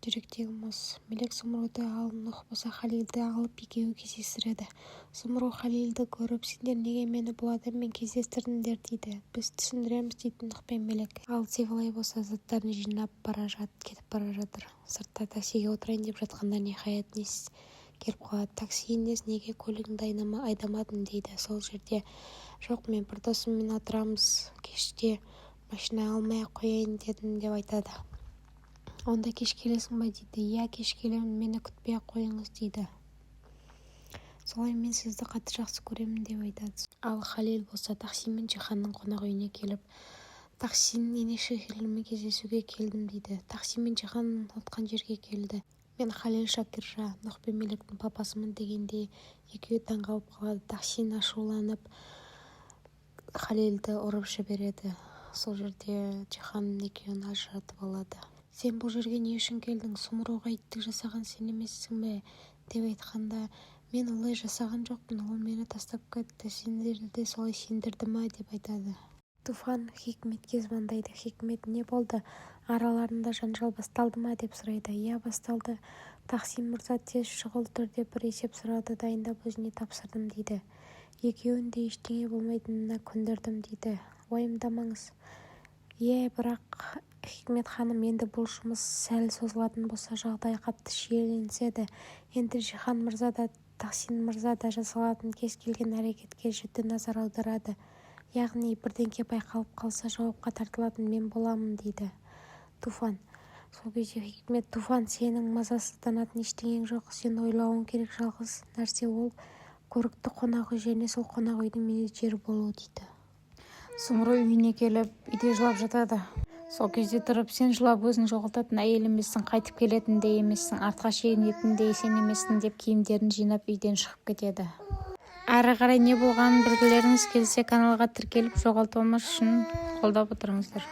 жүректегі мұз. Мелек Сумруды ал Нұх болса Халилді алып екеуі кездестіреді. Сумру Халилді көріп, сендер неге мені бұл адаммен кездестірдіңдер дейді. Біз түсіндіреміз дейді Нұх пен Мелек. Ал Севалай болса заттарын жинап кетіп бара жатыр. Сыртта таксиге отырайын деп жатқанда ниһаят Нес келіп қалады. Такси Нес, неге көлігіңді айдамадың дейді. Сол жерде жоқ, мен бір досыммен отырамыз, кеште машина алмай қояйын дедім деп айтады. Онда кеш келесің ба дейді. Иә, кеш келемін, мені күтпей-ақ қойыңыз дейді. Солай, мен сізді қатты жақсы көремін деп айтады. Ал Халил болса Тахсин Жиһанның қонақ үйіне келіп, Тахсин енеші-келінімен кездесуге келдім дейді. Тахсин мен Жиһан отқан жерге келді. Мен Халил Шакиржа, Нұх пен Мелектің папасымын дегенде екеуі таңғалып қалады. Тахсин ашуланып Халилді ұрып жібереді. Сол жерде Жиһан екеуін ажыратып алады. Сен бұл жерге не үшін келдің? Сумруға иттік жасаған сен емессің бе? Деп айтқанда, мен олай жасаған жоқпын, ол мені тастап кетті, сендерді де солай сендірді ма деп айтады. Туфан Хикметке звондайды. Хикмет, не болды? Араларында жанжал басталды ма деп сұрайды. Иә, басталды. Тахсин мырза тез шұғыл түрде бір есеп сұрады, дайындап өзіне тапсырдым дейді. Екеуін де ештеңе болмайтынына көндірдім дейді. Уайымдамаңыз. Бірақ Хикмет ханым, енді бұл жұмыс сәл созылатын болса жағдай қатты шиеленіседі. Енді Жиһан мырза да Тахсин мырза да жасалатын кез келген әрекетке жіті назар аударады. Яғни бірдеңке байқалып қалса жауапқа тартылатын мен боламын дейді Туфан. Сол кезде Хикмет, Туфан, сенің мазасызданатын ештеңең жоқ, сен ойлауың керек жалғыз нәрсе ол көрікті қонақ үй және сол қонақ үйдің менеджері болу дейді. Сумру үйіне келіп, үйде жылап жатады. Сол кезде тұрып, сен жылап өзің жоғалтатын әйел емессің, қайтып келетін де емессің, артқа шегінетін де сен емессің деп киімдерін жинап үйден шығып кетеді. Әрі қарай не болғанын білгілеріңіз келсе каналға тіркеліп жоғалтпамас үшін қолдап отырыңыздар.